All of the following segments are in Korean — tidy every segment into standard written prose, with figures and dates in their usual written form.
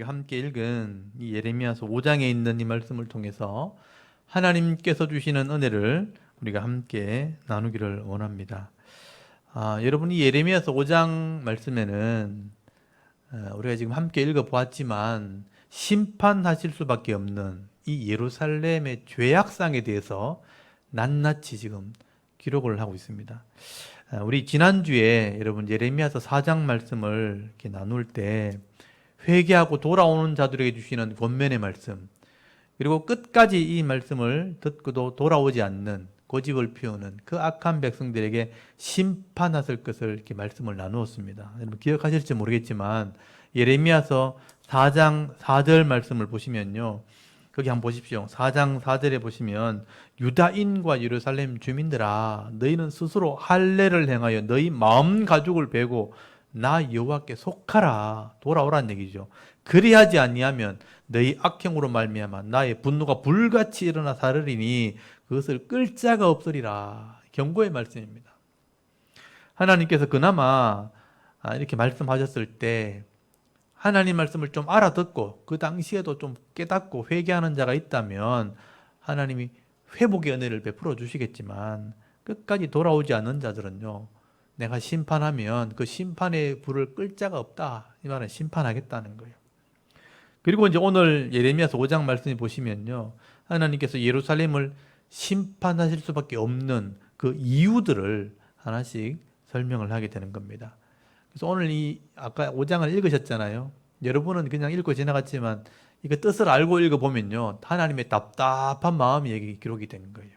우리가 함께 읽은 이 예레미야서 5장에 있는 이 말씀을 통해서 하나님께서 주시는 은혜를 우리가 함께 나누기를 원합니다. 여러분이 예레미야서 5장 말씀에는 우리가 지금 함께 읽어보았지만 심판하실 수밖에 없는 이 예루살렘의 죄악상에 대해서 낱낱이 지금 기록을 하고 있습니다. 우리 지난주에 여러분 예레미야서 4장 말씀을 이렇게 나눌 때 회개하고 돌아오는 자들에게 주시는 권면의 말씀, 그리고 끝까지 이 말씀을 듣고도 돌아오지 않는 고집을 피우는 그 악한 백성들에게 심판하실 것을 이렇게 말씀을 나누었습니다. 여러분 기억하실지 모르겠지만 예레미야서 4장 4절 말씀을 보시면요, 거기 한번 보십시오. 4장 4절에 보시면 유다인과 예루살렘 주민들아, 너희는 스스로 할례를 행하여 너희 마음 가죽을 베고 나 여호와께 속하라, 돌아오라는 얘기죠. 그리하지 아니하면 너희 악행으로 말미암아 나의 분노가 불같이 일어나 사르리니 그것을 끌 자가 없으리라. 경고의 말씀입니다. 하나님께서 그나마 이렇게 말씀하셨을 때 하나님 말씀을 좀 알아듣고 그 당시에도 좀 깨닫고 회개하는 자가 있다면 하나님이 회복의 은혜를 베풀어 주시겠지만, 끝까지 돌아오지 않는 자들은요, 내가 심판하면 그 심판의 불을 끌 자가 없다, 이 말은 심판하겠다는 거예요. 그리고 이제 오늘 예레미야서 5장 말씀을 보시면요, 하나님께서 예루살렘을 심판하실 수밖에 없는 그 이유들을 하나씩 설명을 하게 되는 겁니다. 그래서 오늘 아까 5장을 읽으셨잖아요. 여러분은 그냥 읽고 지나갔지만 이거 뜻을 알고 읽어보면요, 하나님의 답답한 마음이 여기 기록이 된 거예요.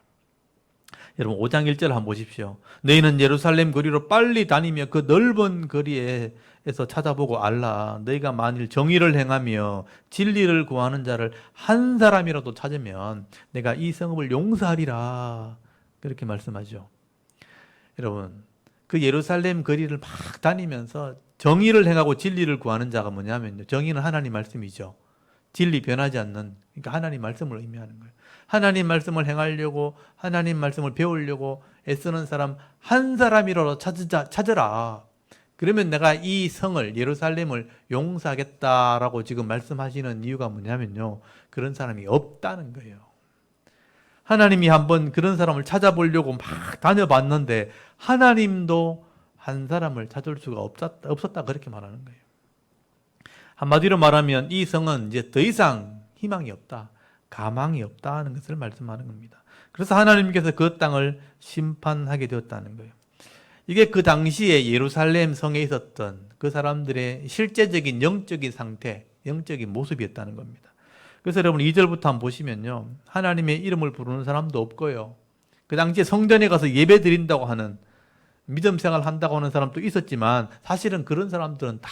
여러분 5장 1절 한번 보십시오. 너희는 예루살렘 거리로 빨리 다니며 그 넓은 거리에서 찾아보고 알라. 너희가 만일 정의를 행하며 진리를 구하는 자를 한 사람이라도 찾으면 내가 이 성읍을 용서하리라. 그렇게 말씀하죠. 여러분, 그 예루살렘 거리를 막 다니면서 정의를 행하고 진리를 구하는 자가 뭐냐면요, 정의는 하나님 말씀이죠. 진리 변하지 않는, 그러니까 하나님 말씀을 의미하는 거예요. 하나님 말씀을 행하려고, 하나님 말씀을 배우려고 애쓰는 사람 한 사람이라도 찾으라. 그러면 내가 이 성을, 예루살렘을 용서하겠다라고 지금 말씀하시는 이유가 뭐냐면요, 그런 사람이 없다는 거예요. 하나님이 한번 그런 사람을 찾아보려고 막 다녀봤는데 하나님도 한 사람을 찾을 수가 없었다, 그렇게 말하는 거예요. 한마디로 말하면 이 성은 이제 더 이상 희망이 없다, 가망이 없다는 것을 말씀하는 겁니다. 그래서 하나님께서 그 땅을 심판하게 되었다는 거예요. 이게 그 당시에 예루살렘 성에 있었던 그 사람들의 실제적인 영적인 상태, 영적인 모습이었다는 겁니다. 그래서 여러분 2절부터 한번 보시면요, 하나님의 이름을 부르는 사람도 없고요, 그 당시에 성전에 가서 예배 드린다고 하는, 믿음 생활 한다고 하는 사람도 있었지만 사실은 그런 사람들은 다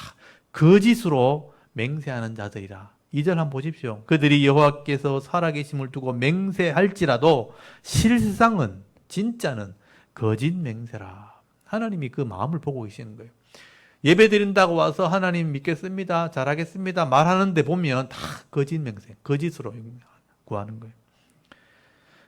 거짓으로 맹세하는 자들이라. 2절 한번 보십시오. 그들이 여호와께서 살아계심을 두고 맹세할지라도 실상은, 진짜는 거짓 맹세라. 하나님이 그 마음을 보고 계시는 거예요. 예배 드린다고 와서 하나님 믿겠습니다, 잘하겠습니다 말하는데 보면 다 거짓 맹세, 거짓으로 구하는 거예요.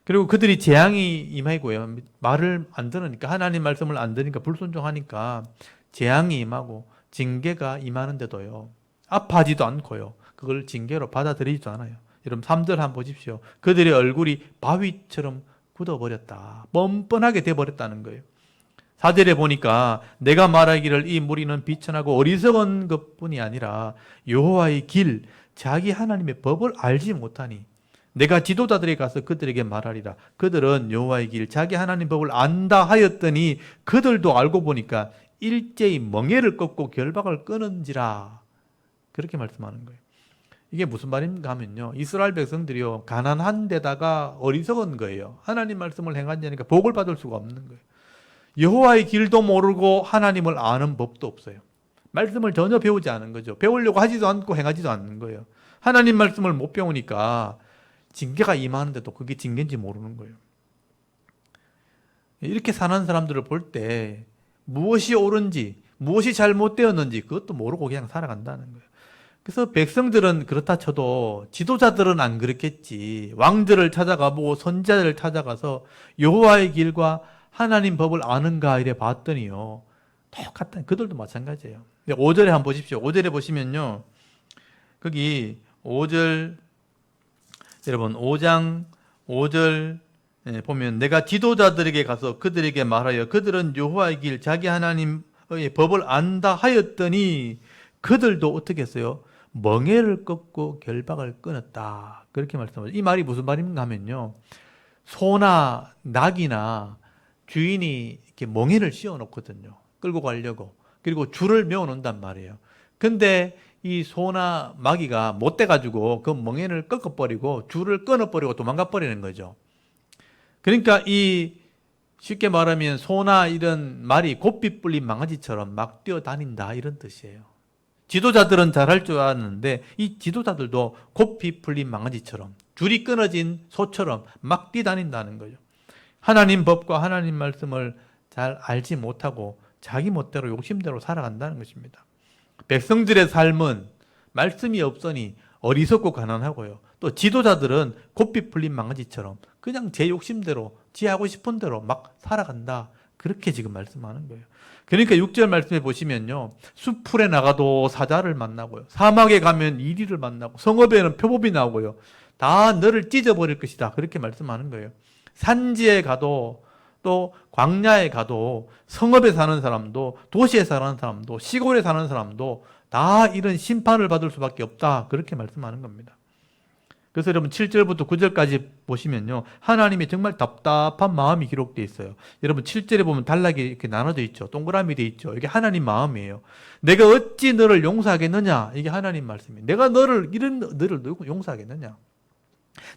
그리고 그들이 재앙이 임하고요, 말을 안 들으니까, 하나님 말씀을 안 들으니까, 불순종하니까 재앙이 임하고 징계가 임하는데도요, 아파하지도 않고요, 그걸 징계로 받아들이지도 않아요. 여러분 3절 한번 보십시오. 그들의 얼굴이 바위처럼 굳어버렸다, 뻔뻔하게 돼버렸다는 거예요. 4절에 보니까 내가 말하기를 이 무리는 비천하고 어리석은 것뿐이 아니라 여호와의 길, 자기 하나님의 법을 알지 못하니 내가 지도자들에게 가서 그들에게 말하리라. 그들은 여호와의 길, 자기 하나님 법을 안다 하였더니 그들도 알고 보니까 일제히 멍에를 꺾고 결박을 끊은지라. 그렇게 말씀하는 거예요. 이게 무슨 말인가 하면요, 이스라엘 백성들이요, 가난한 데다가 어리석은 거예요. 하나님 말씀을 행하니까 복을 받을 수가 없는 거예요. 여호와의 길도 모르고 하나님을 아는 법도 없어요. 말씀을 전혀 배우지 않은 거죠. 배우려고 하지도 않고 행하지도 않는 거예요. 하나님 말씀을 못 배우니까 징계가 임하는데도 그게 징계인지 모르는 거예요. 이렇게 사는 사람들을 볼 때 무엇이 옳은지, 무엇이 잘못되었는지 그것도 모르고 그냥 살아간다는 거예요. 그래서 백성들은 그렇다 쳐도 지도자들은 안 그렇겠지. 왕들을 찾아가보고 선지자들을 찾아가서 여호와의 길과 하나님 법을 아는가 이래 봤더니요, 똑같다. 그들도 마찬가지예요. 5절에 한번 보십시오. 5절에 보시면요, 거기 5절, 여러분 5장 5절 보면 내가 지도자들에게 가서 그들에게 말하여 그들은 여호와의 길 자기 하나님의 법을 안다 하였더니 그들도 어떻게 했어요? 멍에를 꺾고 결박을 끊었다. 그렇게 말씀하죠. 이 말이 무슨 말인가 하면요. 소나 낙이나 주인이 이렇게 멍에를 씌워 놓거든요. 끌고 가려고. 그리고 줄을 메워 놓는단 말이에요. 근데 이 소나 마귀가 못 돼가지고 그 멍에를 꺾어버리고 줄을 끊어버리고 도망가 버리는 거죠. 그러니까 이 쉽게 말하면 소나 이런 말이 고삐 뿔린 망아지처럼 막 뛰어다닌다 이런 뜻이에요. 지도자들은 잘할 줄 아는데 이 지도자들도 고삐 풀린 망아지처럼 줄이 끊어진 소처럼 막 뛰다닌다는 거죠. 하나님 법과 하나님 말씀을 잘 알지 못하고 자기 멋대로 욕심대로 살아간다는 것입니다. 백성들의 삶은 말씀이 없으니 어리석고 가난하고요. 또 지도자들은 고삐 풀린 망아지처럼 그냥 제 욕심대로 지 하고 싶은 대로 막 살아간다. 그렇게 지금 말씀하는 거예요. 그러니까 6절 말씀해 보시면요. 숲풀에 나가도 사자를 만나고요. 사막에 가면 이리를 만나고 성읍에는 표범이 나오고요. 다 너를 찢어버릴 것이다. 그렇게 말씀하는 거예요. 산지에 가도 또 광야에 가도 성읍에 사는 사람도 도시에 사는 사람도 시골에 사는 사람도 다 이런 심판을 받을 수밖에 없다. 그렇게 말씀하는 겁니다. 그래서 여러분 7절부터 9절까지 보시면요. 하나님이 정말 답답한 마음이 기록되어 있어요. 여러분 7절에 보면 단락이 이렇게 나눠져 있죠. 동그라미 되어 있죠. 이게 하나님 마음이에요. 내가 어찌 너를 용서하겠느냐? 이게 하나님 말씀이에요. 내가 너를 용서하겠느냐?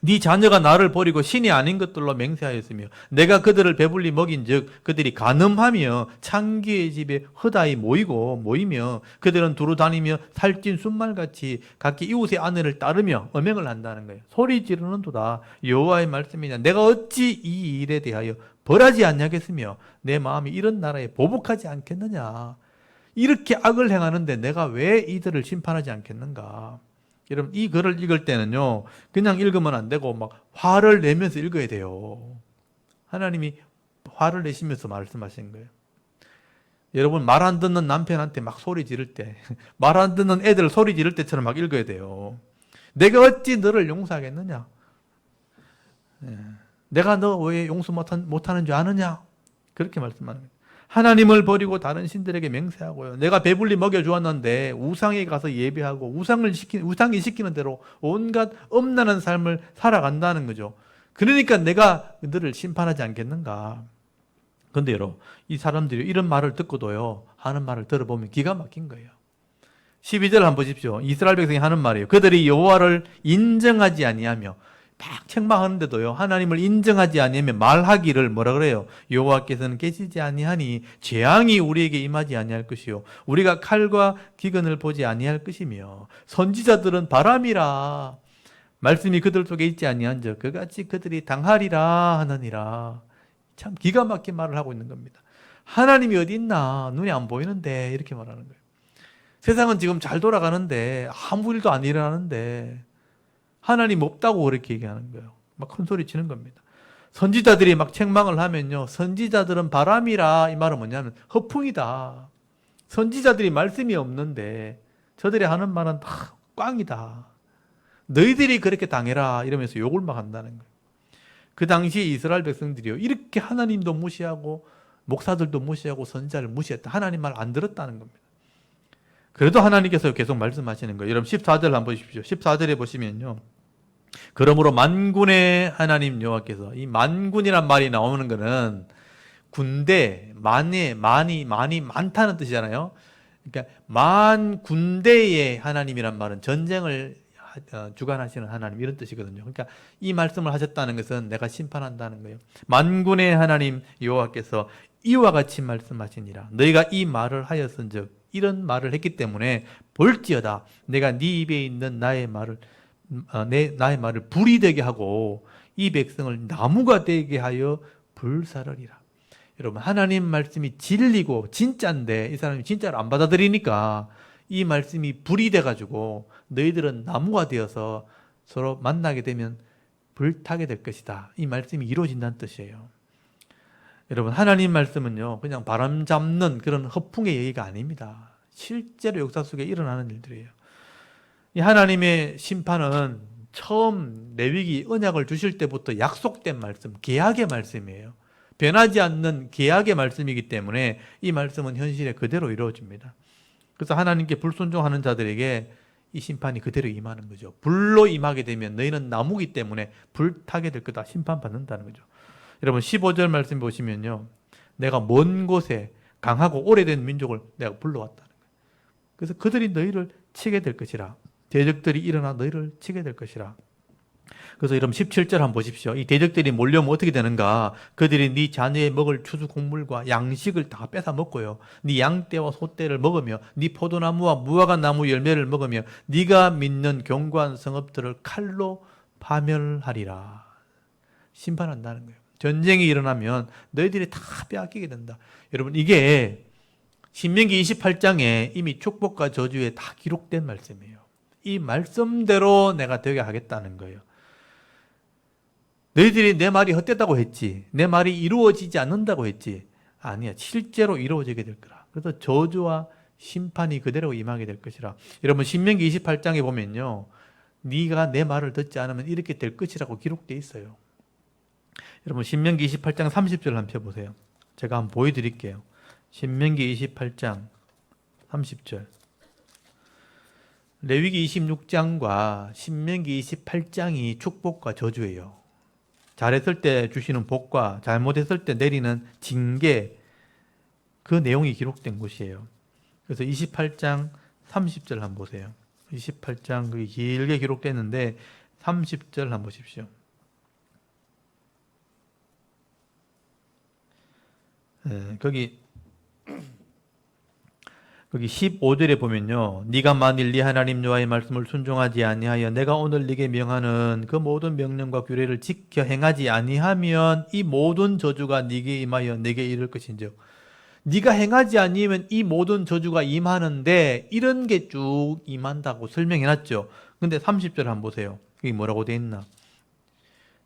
네 자녀가 나를 버리고 신이 아닌 것들로 맹세하였으며 내가 그들을 배불리 먹인즉 그들이 간음하며 창기의 집에 허다히 모이며 그들은 두루 다니며 살찐 순말같이 각기 이웃의 아내를 따르며 음행을 한다는 거예요. 소리 지르는도다 여호와의 말씀이냐 내가 어찌 이 일에 대하여 벌하지 않냐겠으며 내 마음이 이런 나라에 보복하지 않겠느냐. 이렇게 악을 행하는데 내가 왜 이들을 심판하지 않겠는가. 여러분 이 글을 읽을 때는요 그냥 읽으면 안 되고 막 화를 내면서 읽어야 돼요. 하나님이 화를 내시면서 말씀하시는 거예요. 여러분 말 안 듣는 남편한테 막 소리 지를 때 말 안 듣는 애들 소리 지를 때처럼 막 읽어야 돼요. 내가 어찌 너를 용서하겠느냐. 내가 너 왜 용서 못하는 줄 아느냐. 그렇게 말씀하는 거예요. 하나님을 버리고 다른 신들에게 맹세하고요. 내가 배불리 먹여주었는데 우상에 가서 예배하고 우상이 시키는 대로 온갖 엄란한 삶을 살아간다는 거죠. 그러니까 내가 너를 심판하지 않겠는가. 그런데 여러분 이 사람들이 이런 말을 듣고도요 하는 말을 들어보면 기가 막힌 거예요. 12절 한번 보십시오. 이스라엘 백성이 하는 말이에요. 그들이 여호와를 인정하지 아니하며 막 책망하는데도요 하나님을 인정하지 아니하면 말하기를 뭐라 그래요? 여호와께서는 계시지 아니하니 재앙이 우리에게 임하지 아니할 것이요 우리가 칼과 기근을 보지 아니할 것이며 선지자들은 바람이라 말씀이 그들 속에 있지 아니한즉 그같이 그들이 당하리라 하느니라. 참 기가 막힌 말을 하고 있는 겁니다. 하나님이 어디 있나 눈에 안 보이는데 이렇게 말하는 거예요. 세상은 지금 잘 돌아가는데 아무 일도 안 일어나는데 하나님 없다고 그렇게 얘기하는 거예요. 막 큰 소리 치는 겁니다. 선지자들이 막 책망을 하면요. 선지자들은 바람이라 이 말은 뭐냐면 허풍이다. 선지자들이 말씀이 없는데 저들이 하는 말은 다 꽝이다. 너희들이 그렇게 당해라 이러면서 욕을 막 한다는 거예요. 그 당시에 이스라엘 백성들이요. 이렇게 하나님도 무시하고 목사들도 무시하고 선지자를 무시했다. 하나님 말 안 들었다는 겁니다. 그래도 하나님께서 계속 말씀하시는 거예요. 여러분 14절 한번 보십시오. 14절에 보시면요. 그러므로 만군의 하나님 여호와께서 이 만군이란 말이 나오는 거는 군대, 많이 많다는 뜻이잖아요. 그러니까 만 군대의 하나님이란 말은 전쟁을 주관하시는 하나님 이런 뜻이거든요. 그러니까 이 말씀을 하셨다는 것은 내가 심판한다는 거예요. 만군의 하나님 여호와께서 이와 같이 말씀하시니라. 너희가 이 말을 하였은즉 이런 말을 했기 때문에 볼지어다 내가 네 입에 있는 나의 말을 불이 되게 하고 이 백성을 나무가 되게 하여 불사르리라. 여러분 하나님 말씀이 진리고 진짜인데 이 사람이 진짜를 안 받아들이니까 이 말씀이 불이 돼가지고 너희들은 나무가 되어서 서로 만나게 되면 불타게 될 것이다. 이 말씀이 이루어진다는 뜻이에요. 여러분 하나님 말씀은요 그냥 바람 잡는 그런 허풍의 얘기가 아닙니다. 실제로 역사 속에 일어나는 일들이에요. 이 하나님의 심판은 처음 레위기 언약을 주실 때부터 약속된 말씀, 계약의 말씀이에요. 변하지 않는 계약의 말씀이기 때문에 이 말씀은 현실에 그대로 이루어집니다. 그래서 하나님께 불순종하는 자들에게 이 심판이 그대로 임하는 거죠. 불로 임하게 되면 너희는 나무기 때문에 불타게 될 거다. 심판받는다는 거죠. 여러분 15절 말씀 보시면요. 내가 먼 곳에 강하고 오래된 민족을 내가 불러왔다는 거예요. 그래서 그들이 너희를 치게 될 것이라. 대적들이 일어나 너희를 치게 될 것이라. 그래서 여러분 17절 한번 보십시오. 이 대적들이 몰려오면 어떻게 되는가? 그들이 네 자녀의 먹을 추수 곡물과 양식을 다 뺏어 먹고요. 네 양떼와 소떼를 먹으며 네 포도나무와 무화과 나무 열매를 먹으며 네가 믿는 견고한 성읍들을 칼로 파멸하리라. 심판한다는 거예요. 전쟁이 일어나면 너희들이 다 빼앗기게 된다. 여러분 이게 신명기 28장에 이미 축복과 저주에 다 기록된 말씀이에요. 이 말씀대로 내가 되게 하겠다는 거예요. 너희들이 내 말이 헛되다고 했지. 내 말이 이루어지지 않는다고 했지. 아니야. 실제로 이루어지게 될 거라. 그래서 저주와 심판이 그대로 임하게 될 것이라. 여러분 신명기 28장에 보면요. 네가 내 말을 듣지 않으면 이렇게 될 것이라고 기록되어 있어요. 여러분 신명기 28장 30절 한번 펴보세요. 제가 한번 보여드릴게요. 신명기 28장 30절. 레위기 26장과 신명기 28장이 축복과 저주예요. 잘했을 때 주시는 복과 잘못했을 때 내리는 징계, 그 내용이 기록된 곳이에요. 그래서 28장 30절 한번 보세요. 28장 그게 길게 기록됐는데 30절 한번 보십시오. 거기 15절에 보면요. 네가 만일 네 하나님 여호와의 말씀을 순종하지 아니하여 내가 오늘 네게 명하는 그 모든 명령과 규례를 지켜 행하지 아니하면 이 모든 저주가 네게 임하여 네게 이를 것인즉. 네가 행하지 아니하면 이 모든 저주가 임하는데 이런 게 쭉 임한다고 설명해놨죠. 근데 30절 한번 보세요. 그게 뭐라고 돼 있나?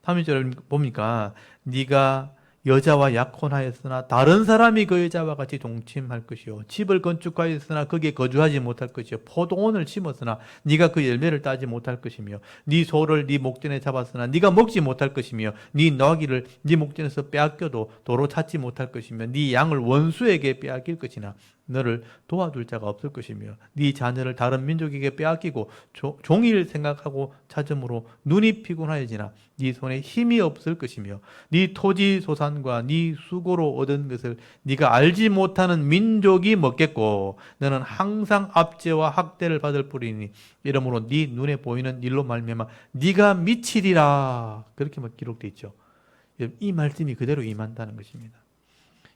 30절 보니까 네가 여자와 약혼하였으나 다른 사람이 그 여자와 같이 동침할 것이요 집을 건축하였으나 거기에 거주하지 못할 것이요 포도원을 심었으나 네가 그 열매를 따지 못할 것이며 네 소를 네 목전에 잡았으나 네가 먹지 못할 것이며 네 나귀를 네 목전에서 빼앗겨도 도로 찾지 못할 것이며 네 양을 원수에게 빼앗길 것이나 너를 도와줄 자가 없을 것이며 네 자녀를 다른 민족에게 빼앗기고 종일 생각하고 찾음으로 눈이 피곤하여지나 네 손에 힘이 없을 것이며 네 토지 소산과 네 수고로 얻은 것을 네가 알지 못하는 민족이 먹겠고 너는 항상 압제와 학대를 받을 뿐이니 이러므로 네 눈에 보이는 일로 말미암아 네가 미치리라. 그렇게 기록되어 있죠. 이 말씀이 그대로 임한다는 것입니다.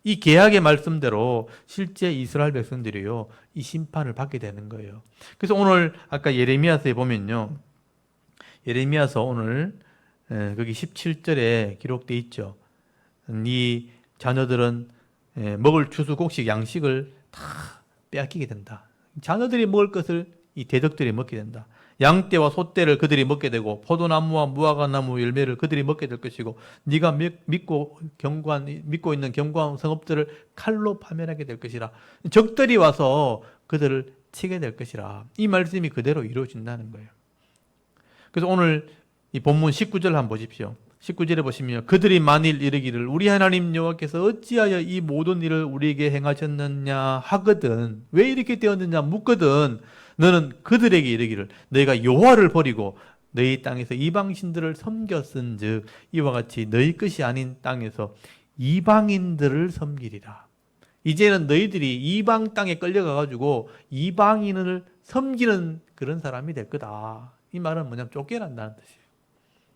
이 계약의 말씀대로 실제 이스라엘 백성들이요 이 심판을 받게 되는 거예요. 그래서 오늘 아까 예레미야서에 보면요, 예레미야서 오늘 거기 17절에 기록돼 있죠. 네 자녀들은 먹을 추수 곡식 양식을 다 빼앗기게 된다. 자녀들이 먹을 것을 이 대적들이 먹게 된다. 양떼와 소떼를 그들이 먹게 되고 포도나무와 무화과나무 열매를 그들이 먹게 될 것이고 네가 믿고 있는 견고한 성읍들을 칼로 파멸하게 될 것이라. 적들이 와서 그들을 치게 될 것이라. 이 말씀이 그대로 이루어진다는 거예요. 그래서 오늘 이 본문 19절 한번 보십시오. 19절에 보시면 그들이 만일 이르기를 우리 하나님 여호와께서 어찌하여 이 모든 일을 우리에게 행하셨느냐 하거든. 왜 이렇게 되었느냐 묻거든. 너는 그들에게 이르기를 너희가 여호와를 버리고 너희 땅에서 이방신들을 섬겼은즉 이와 같이 너희 것이 아닌 땅에서 이방인들을 섬기리라. 이제는 너희들이 이방 땅에 끌려가가지고 이방인을 섬기는 그런 사람이 될 거다. 이 말은 뭐냐면 쫓겨난다는 뜻이에요.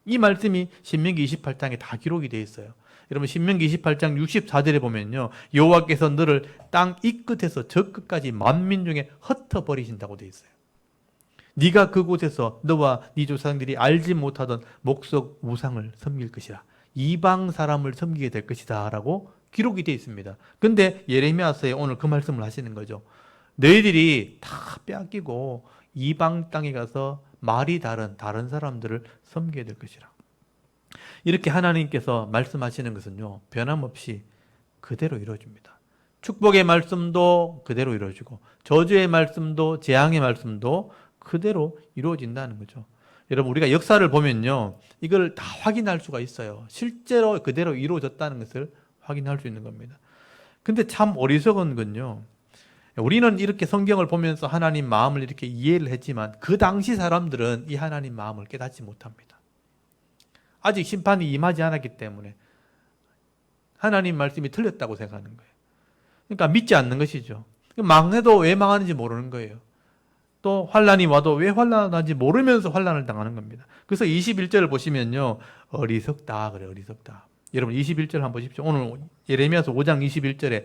이 말씀이 신명기 28장에 다 기록이 되어 있어요. 여러분 신명기 28장 64절에 보면요, 여호와께서 너를 땅 이 끝에서 저 끝까지 만민 중에 흩어버리신다고 되어 있어요. 네가 그곳에서 너와 네 조상들이 알지 못하던 목석 우상을 섬길 것이라. 이방 사람을 섬기게 될 것이다 라고 기록이 되어 있습니다. 근데 예레미야서에 오늘 그 말씀을 하시는 거죠. 너희들이 다 빼앗기고 이방 땅에 가서 말이 다른 사람들을 섬기게 될 것이라. 이렇게 하나님께서 말씀하시는 것은요, 변함없이 그대로 이루어집니다. 축복의 말씀도 그대로 이루어지고 저주의 말씀도 재앙의 말씀도 그대로 이루어진다는 거죠. 여러분, 우리가 역사를 보면요, 이걸 다 확인할 수가 있어요. 실제로 그대로 이루어졌다는 것을 확인할 수 있는 겁니다. 근데 참 어리석은 건요, 우리는 이렇게 성경을 보면서 하나님 마음을 이렇게 이해를 했지만 그 당시 사람들은 이 하나님 마음을 깨닫지 못합니다. 아직 심판이 임하지 않았기 때문에 하나님 말씀이 틀렸다고 생각하는 거예요. 그러니까 믿지 않는 것이죠. 망해도 왜 망하는지 모르는 거예요. 또 환란이 와도 왜 환란하는지 모르면서 환란을 당하는 겁니다. 그래서 21절을 보시면요, 어리석다 그래요. 어리석다. 여러분 21절 한번 보십시오. 오늘 예레미야서 5장 21절에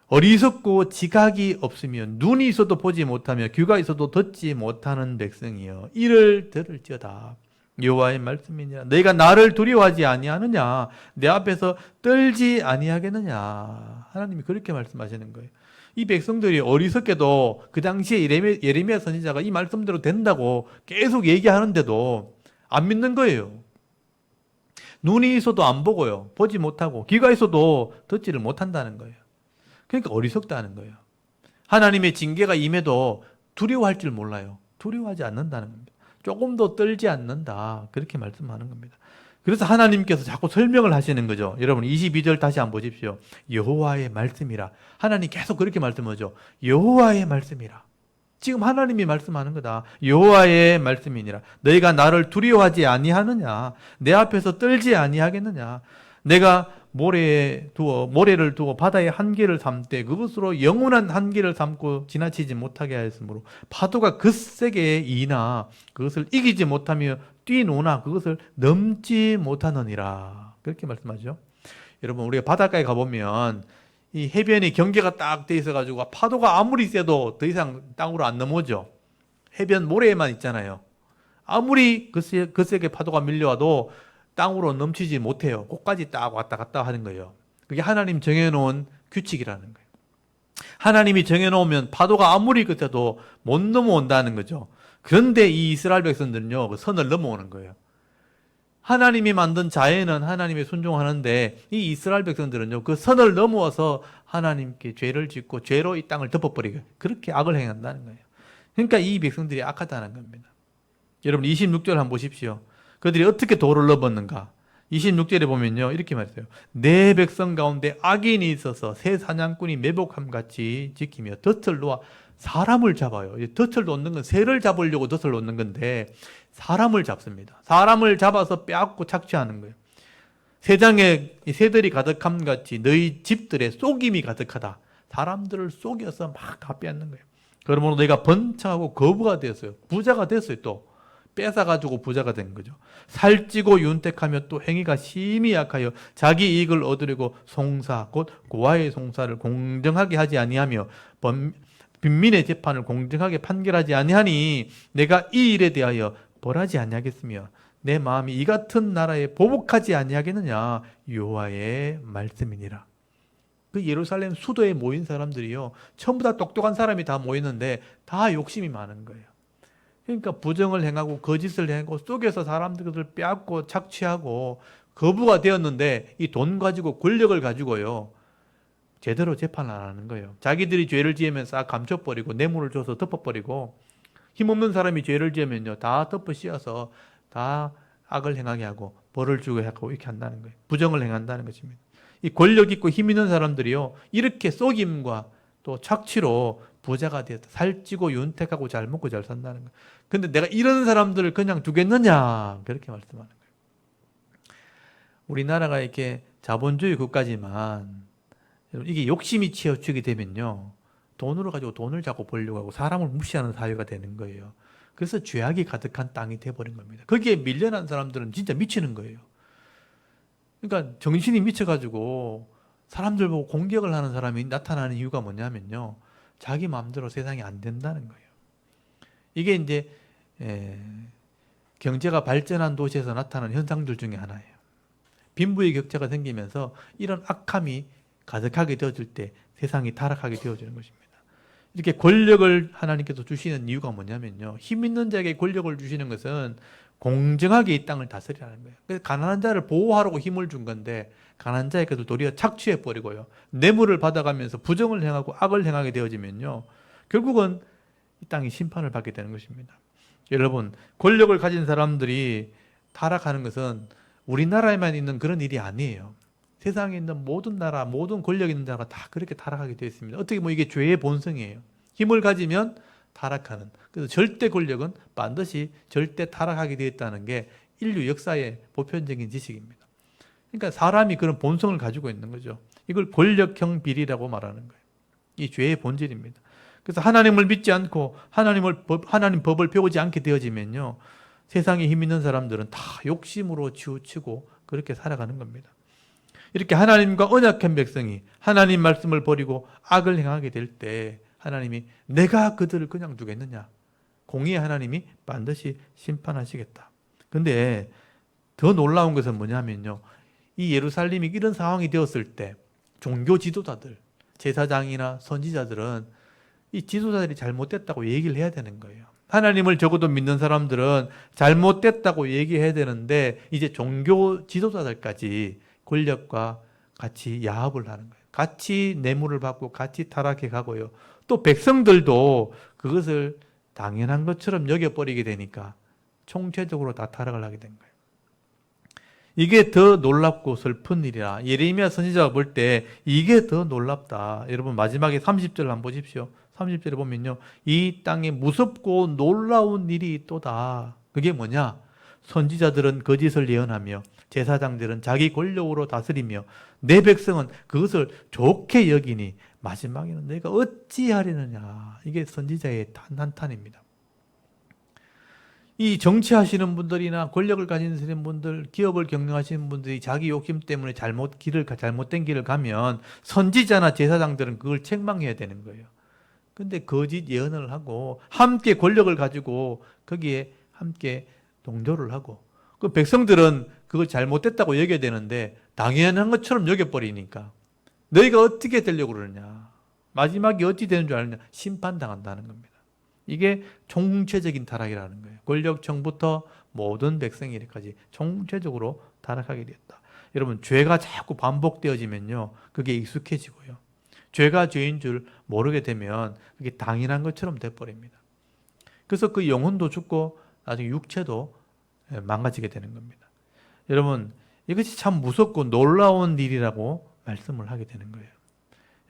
어리석고 지각이 없으면 눈이 있어도 보지 못하며 귀가 있어도 듣지 못하는 백성이여 이를 들을지어다. 여호와의 말씀이니라. 너희가 나를 두려워하지 아니하느냐? 내 앞에서 떨지 아니하겠느냐? 하나님이 그렇게 말씀하시는 거예요. 이 백성들이 어리석게도 그 당시에 예레미야 선지자가 이 말씀대로 된다고 계속 얘기하는데도 안 믿는 거예요. 눈이 있어도 안 보고요. 보지 못하고 귀가 있어도 듣지를 못한다는 거예요. 그러니까 어리석다는 거예요. 하나님의 징계가 임해도 두려워할 줄 몰라요. 두려워하지 않는다는 겁니다. 조금도 떨지 않는다. 그렇게 말씀하는 겁니다. 그래서 하나님께서 자꾸 설명을 하시는 거죠. 여러분 22절 다시 한번 보십시오. 여호와의 말씀이라. 하나님 계속 그렇게 말씀하죠. 여호와의 말씀이라. 지금 하나님이 말씀하는 거다. 여호와의 말씀이니라. 너희가 나를 두려워하지 아니하느냐? 내 앞에서 떨지 아니하겠느냐? 내가 모래를 두어 바다의 한계를 삼되 그것으로 영원한 한계를 삼고 지나치지 못하게 하였으므로 파도가 거세게 이나 그것을 이기지 못하며 뛰노나 그것을 넘지 못하느니라. 그렇게 말씀하죠. 여러분 우리가 바닷가에 가보면 이 해변이 경계가 딱 돼 있어가지고 파도가 아무리 세도 더 이상 땅으로 안 넘어오죠. 해변 모래에만 있잖아요. 아무리 거세게 파도가 밀려와도 땅으로 넘치지 못해요. 꼭까지 딱 왔다 갔다 하는 거예요. 그게 하나님 정해놓은 규칙이라는 거예요. 하나님이 정해놓으면 파도가 아무리 끝에도 못 넘어온다는 거죠. 그런데 이 이스라엘 백성들은요, 그 선을 넘어오는 거예요. 하나님이 만든 자연은 하나님이 순종하는데 이 이스라엘 백성들은요, 그 선을 넘어와서 하나님께 죄를 짓고 죄로 이 땅을 덮어버리고 그렇게 악을 행한다는 거예요. 그러니까 이 백성들이 악하다는 겁니다. 여러분 26절 한번 보십시오. 그들이 어떻게 도를 넘었는가? 26절에 보면요, 이렇게 말했어요. 내 백성 가운데 악인이 있어서 새 사냥꾼이 매복함같이 지키며 덫을 놓아 사람을 잡아요. 덫을 놓는 건 새를 잡으려고 덫을 놓는 건데 사람을 잡습니다. 사람을 잡아서 빼앗고 착취하는 거예요. 새장에 새들이 가득함같이 너희 집들에 속임이 가득하다. 사람들을 속여서 막 다 빼앗는 거예요. 그러므로 너희가 번창하고 거부가 되었어요. 부자가 됐어요. 또 뺏어가지고 부자가 된 거죠. 살찌고 윤택하며 또 행위가 심히 약하여 자기 이익을 얻으려고 송사 곧 고아의 송사를 공정하게 하지 아니하며 빈민의 재판을 공정하게 판결하지 아니하니 내가 이 일에 대하여 벌하지 아니하겠으며 내 마음이 이 같은 나라에 보복하지 아니하겠느냐? 여호와의 말씀이니라. 그 예루살렘 수도에 모인 사람들이요, 전부 다 똑똑한 사람이 다 모였는데 다 욕심이 많은 거예요. 그러니까 부정을 행하고 거짓을 행하고 속여서 사람들을 빼앗고 착취하고 거부가 되었는데 이 돈 가지고 권력을 가지고요, 제대로 재판을 안 하는 거예요. 자기들이 죄를 지으면 싹 감춰버리고 뇌물을 줘서 덮어버리고 힘없는 사람이 죄를 지으면요 다 덮어 씌워서 다 악을 행하게 하고 벌을 주게 하고 이렇게 한다는 거예요. 부정을 행한다는 것입니다. 이 권력 있고 힘 있는 사람들이요 이렇게 속임과 또 착취로 부자가 되었다. 살찌고 윤택하고 잘 먹고 잘 산다는 거예요. 근데 내가 이런 사람들을 그냥 두겠느냐? 그렇게 말씀하는 거예요. 우리나라가 이렇게 자본주의 국가지만 이게 욕심이 치우치게 되면요, 돈으로 가지고 돈을 자꾸 벌려고 하고 사람을 무시하는 사회가 되는 거예요. 그래서 죄악이 가득한 땅이 돼버린 겁니다. 거기에 밀려난 사람들은 진짜 미치는 거예요. 그러니까 정신이 미쳐가지고 사람들 보고 공격을 하는 사람이 나타나는 이유가 뭐냐면요, 자기 마음대로 세상이 안 된다는 거예요. 이게 이제 경제가 발전한 도시에서 나타나는 현상들 중에 하나예요. 빈부의 격차가 생기면서 이런 악함이 가득하게 되어질 때 세상이 타락하게 되어지는 것입니다. 이렇게 권력을 하나님께서 주시는 이유가 뭐냐면요, 힘 있는 자에게 권력을 주시는 것은 공정하게 이 땅을 다스리라는 거예요. 그래서 가난한 자를 보호하라고 힘을 준 건데 가난한 자의 것을 도리어 착취해버리고요, 뇌물을 받아가면서 부정을 행하고 악을 행하게 되어지면요 결국은 이 땅이 심판을 받게 되는 것입니다. 여러분, 권력을 가진 사람들이 타락하는 것은 우리나라에만 있는 그런 일이 아니에요. 세상에 있는 모든 나라, 모든 권력 있는 나라가 다 그렇게 타락하게 되어 있습니다. 어떻게 보면 이게 죄의 본성이에요. 힘을 가지면 타락하는. 그래서 절대 권력은 반드시 절대 타락하게 되어 있다는 게 인류 역사의 보편적인 지식입니다. 그러니까 사람이 그런 본성을 가지고 있는 거죠. 이걸 권력형 비리라고 말하는 거예요. 이 죄의 본질입니다. 그래서 하나님을 믿지 않고 하나님 법을 배우지 않게 되어지면요, 세상에 힘 있는 사람들은 다 욕심으로 치우치고 그렇게 살아가는 겁니다. 이렇게 하나님과 언약한 백성이 하나님 말씀을 버리고 악을 행하게 될 때 하나님이 내가 그들을 그냥 두겠느냐? 공의의 하나님이 반드시 심판하시겠다. 근데 더 놀라운 것은 뭐냐면요, 이 예루살렘이 이런 상황이 되었을 때 종교 지도자들, 제사장이나 선지자들은 이 지도자들이 잘못됐다고 얘기를 해야 되는 거예요. 하나님을 적어도 믿는 사람들은 잘못됐다고 얘기해야 되는데 이제 종교 지도자들까지 권력과 같이 야합을 하는 거예요. 같이 뇌물을 받고 같이 타락해 가고요. 또 백성들도 그것을 당연한 것처럼 여겨버리게 되니까 총체적으로 다 타락을 하게 된 거예요. 이게 더 놀랍고 슬픈 일이라 예레미야 선지자가 볼 때 이게 더 놀랍다. 여러분 마지막에 30절 한번 보십시오. 30절에 보면요, 이 땅에 무섭고 놀라운 일이 있도다. 그게 뭐냐? 선지자들은 거짓을 예언하며 제사장들은 자기 권력으로 다스리며 내 백성은 그것을 좋게 여기니 마지막에는 내가 어찌하려느냐. 이게 선지자의 한탄입니다. 이 정치하시는 분들이나 권력을 가지는 분들, 기업을 경영하시는 분들이 자기 욕심 때문에 잘못된 길을 가면 선지자나 제사장들은 그걸 책망해야 되는 거예요. 근데 거짓 예언을 하고 함께 권력을 가지고 거기에 함께 동조를 하고 그 백성들은 그걸 잘못됐다고 여겨야 되는데 당연한 것처럼 여겨버리니까 너희가 어떻게 되려고 그러냐, 마지막이 어찌 되는 줄 아느냐, 심판당한다는 겁니다. 이게 총체적인 타락이라는 거예요. 권력층부터 모든 백성에게까지 총체적으로 타락하게 되었다. 여러분, 죄가 자꾸 반복되어지면요, 그게 익숙해지고요, 죄가 죄인 줄 모르게 되면 그게 당연한 것처럼 돼버립니다. 그래서 그 영혼도 죽고 나중에 육체도 망가지게 되는 겁니다. 여러분, 이것이 참 무섭고 놀라운 일이라고 말씀을 하게 되는 거예요.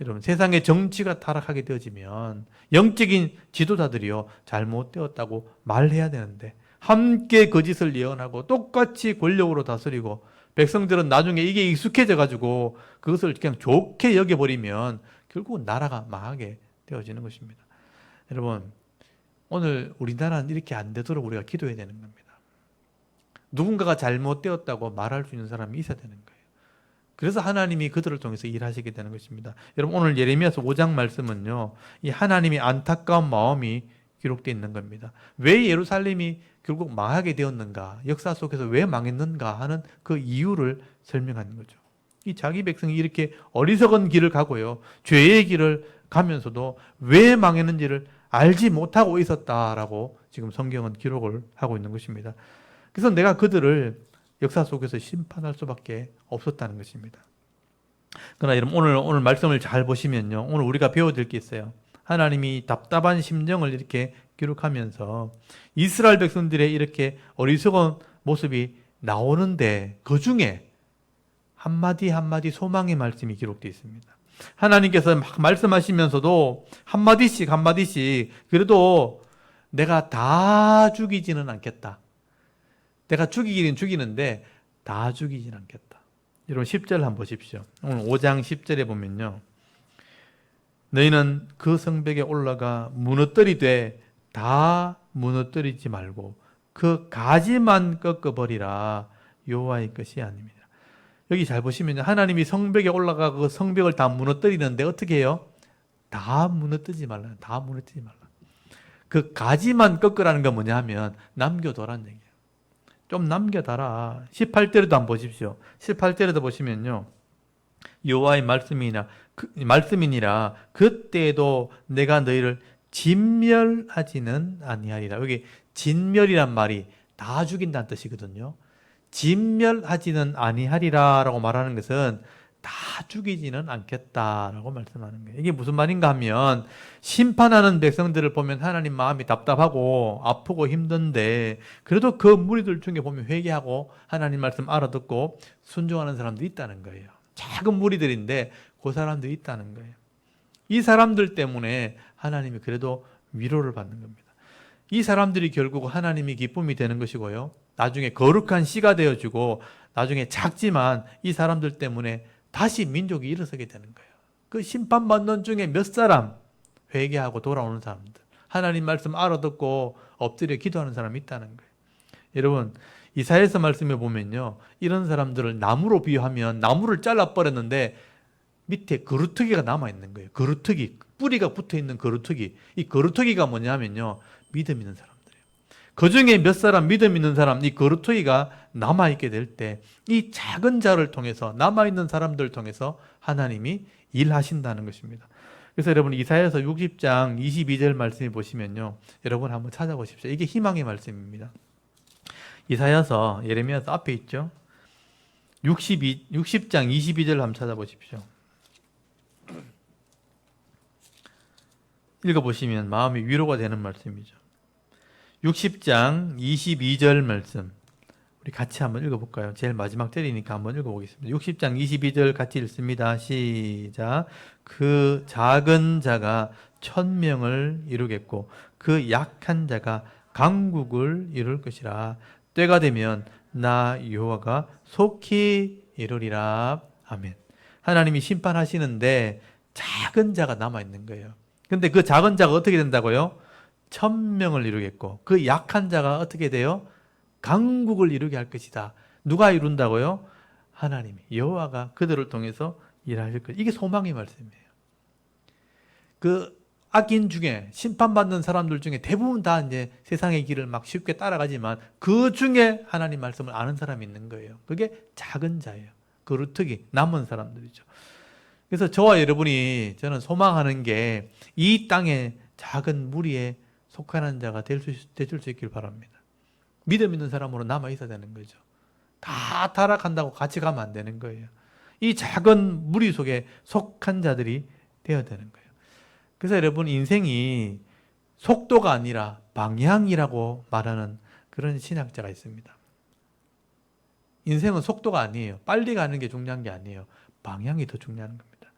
여러분, 세상의 정치가 타락하게 되어지면 영적인 지도자들이요, 잘못되었다고 말해야 되는데 함께 거짓을 예언하고 똑같이 권력으로 다스리고 백성들은 나중에 이게 익숙해져 가지고 그것을 그냥 좋게 여겨버리면 결국은 나라가 망하게 되어지는 것입니다. 여러분, 오늘 우리나라는 이렇게 안 되도록 우리가 기도해야 되는 겁니다. 누군가가 잘못되었다고 말할 수 있는 사람이 있어야 되는 거예요. 그래서 하나님이 그들을 통해서 일하시게 되는 것입니다. 여러분, 오늘 예레미야서 5장 말씀은요, 이 하나님의 안타까운 마음이 기록되어 있는 겁니다. 왜 예루살렘이 결국 망하게 되었는가, 역사 속에서 왜 망했는가 하는 그 이유를 설명하는 거죠. 이 자기 백성이 이렇게 어리석은 길을 가고요, 죄의 길을 가면서도 왜 망했는지를 알지 못하고 있었다라고 지금 성경은 기록을 하고 있는 것입니다. 그래서 내가 그들을 역사 속에서 심판할 수밖에 없었다는 것입니다. 그러나 여러분, 오늘 말씀을 잘 보시면요, 오늘 우리가 배워야 될 게 있어요. 하나님이 답답한 심정을 이렇게 기록하면서 이스라엘 백성들의 이렇게 어리석은 모습이 나오는데 그 중에 한마디 한마디 소망의 말씀이 기록되어 있습니다. 하나님께서 막 말씀하시면서도 한마디씩 그래도 내가 다 죽이지는 않겠다. 내가 죽이긴 죽이는데 다 죽이진 않겠다. 여러분 10절 한번 보십시오. 오늘 5장 10절에 보면요, 너희는 그 성벽에 올라가 무너뜨리되 다 무너뜨리지 말고 그 가지만 꺾어버리라. 여호와의 것이 아닙니다. 여기 잘 보시면 하나님이 성벽에 올라가 그 성벽을 다 무너뜨리는데 어떻게 해요? 다 무너뜨리지 말라. 다 무너뜨리지 말라. 그 가지만 꺾으라는 건 뭐냐 하면 남겨둬라는 얘기예요. 좀 남겨달라. 18절에도 한번 보십시오. 18절에도 보시면요, 여호와의 말씀이니라 그때에도 내가 너희를 진멸하지는 아니하리라. 여기 진멸이란 말이 다 죽인다는 뜻이거든요. 진멸하지는 아니하리라 라고 말하는 것은 다 죽이지는 않겠다라고 말씀하는 거예요. 이게 무슨 말인가 하면 심판하는 백성들을 보면 하나님 마음이 답답하고 아프고 힘든데 그래도 그 무리들 중에 보면 회개하고 하나님 말씀 알아듣고 순종하는 사람들이 있다는 거예요. 작은 무리들인데 그 사람들이 있다는 거예요. 이 사람들 때문에 하나님이 그래도 위로를 받는 겁니다. 이 사람들이 결국 하나님이 기쁨이 되는 것이고요. 나중에 거룩한 씨가 되어주고 나중에 작지만 이 사람들 때문에 다시 민족이 일어서게 되는 거예요. 그 심판받는 중에 몇 사람 회개하고 돌아오는 사람들, 하나님 말씀 알아듣고 엎드려 기도하는 사람이 있다는 거예요. 여러분, 이사야서 말씀에 보면요, 이런 사람들을 나무로 비유하면 나무를 잘라버렸는데 밑에 거루터기가 남아있는 거예요. 거루터기, 뿌리가 붙어있는 거루터기. 이 거루터기가 뭐냐면요, 믿음 있는 사람들이에요. 그 중에 몇 사람 믿음 있는 사람, 이 거루터기가 남아있게 될 때 이 작은 자를 통해서 남아있는 사람들을 통해서 하나님이 일하신다는 것입니다. 그래서 여러분 이사야서 60장 22절 말씀을 보시면요, 여러분 한번 찾아보십시오. 이게 희망의 말씀입니다. 이사야서 예레미야서 앞에 있죠. 60장 22절 한번 찾아보십시오. 읽어보시면 마음이 위로가 되는 말씀이죠. 60장 22절 말씀 우리 같이 한번 읽어볼까요? 제일 마지막 절이니까 한번 읽어보겠습니다. 60장 22절 같이 읽습니다. 시작. 그 작은 자가 1000명을 이루겠고 그 약한 자가 강국을 이룰 것이라. 때가 되면 나 여호와가 속히 이루리라. 아멘. 하나님이 심판하시는데 작은 자가 남아있는 거예요. 근데 그 작은 자가 어떻게 된다고요? 1000명을 이루겠고 그 약한 자가 어떻게 돼요? 강국을 이루게 할 것이다. 누가 이룬다고요? 하나님이, 여호와가 그들을 통해서 일하실 것. 이게 소망의 말씀이에요. 그 악인 중에 심판받는 사람들 중에 대부분 다 이제 세상의 길을 막 쉽게 따라가지만 그 중에 하나님 말씀을 아는 사람이 있는 거예요. 그게 작은 자예요. 거루터기 남은 사람들이죠. 그래서 저와 여러분이 저는 소망하는 게 이 땅의 작은 무리에 속하는 자가 되줄 수 있길 바랍니다. 믿음 있는 사람으로 남아 있어야 되는 거죠. 다 타락한다고 같이 가면 안 되는 거예요. 이 작은 무리 속에 속한 자들이 되어야 되는 거예요. 그래서 여러분 인생이 속도가 아니라 방향이라고 말하는 그런 신학자가 있습니다. 인생은 속도가 아니에요. 빨리 가는 게 중요한 게 아니에요. 방향이 더 중요한 겁니다.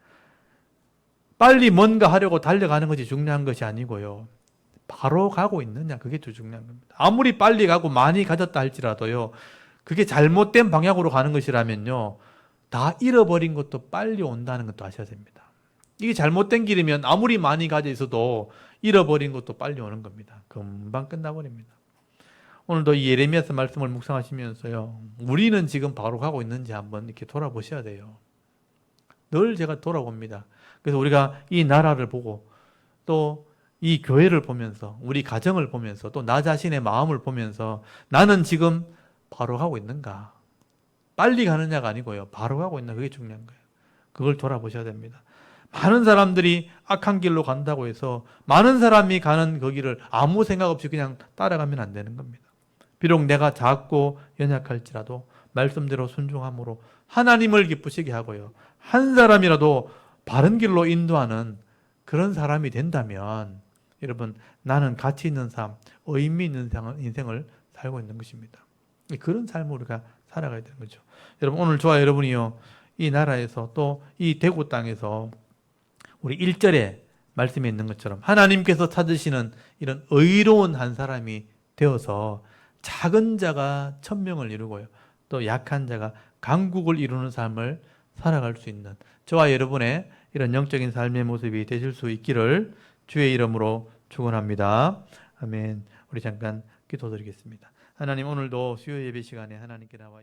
빨리 뭔가 하려고 달려가는 것이 중요한 것이 아니고요. 바로 가고 있느냐, 그게 더 중요한 겁니다. 아무리 빨리 가고 많이 가졌다 할지라도요, 그게 잘못된 방향으로 가는 것이라면요, 다 잃어버린 것도 빨리 온다는 것도 아셔야 됩니다. 이게 잘못된 길이면 아무리 많이 가져 있어도 잃어버린 것도 빨리 오는 겁니다. 금방 끝나버립니다. 오늘도 이 예레미야서 말씀을 묵상하시면서요, 우리는 지금 바로 가고 있는지 한번 이렇게 돌아보셔야 돼요. 늘 제가 돌아봅니다. 그래서 우리가 이 나라를 보고 또 이 교회를 보면서 우리 가정을 보면서 또 나 자신의 마음을 보면서 나는 지금 바로 가고 있는가? 빨리 가느냐가 아니고요. 바로 가고 있나? 그게 중요한 거예요. 그걸 돌아보셔야 됩니다. 많은 사람들이 악한 길로 간다고 해서 많은 사람이 가는 그 길을 아무 생각 없이 그냥 따라가면 안 되는 겁니다. 비록 내가 작고 연약할지라도 말씀대로 순종함으로 하나님을 기쁘시게 하고요. 한 사람이라도 바른 길로 인도하는 그런 사람이 된다면 여러분 나는 가치 있는 삶, 의미 있는 인생을 살고 있는 것입니다. 그런 삶을 우리가 살아가야 되는 거죠. 여러분 오늘 저와 여러분이요 이 나라에서 또 이 대구 땅에서 우리 1절에 말씀에 있는 것처럼 하나님께서 찾으시는 이런 의로운 한 사람이 되어서 작은 자가 1000명을 이루고요. 또 약한 자가 강국을 이루는 삶을 살아갈 수 있는 저와 여러분의 이런 영적인 삶의 모습이 되실 수 있기를 주의 이름으로 축원합니다. 아멘. 우리 잠깐 기도드리겠습니다. 하나님 오늘도 수요 예배 시간에 하나님께 나와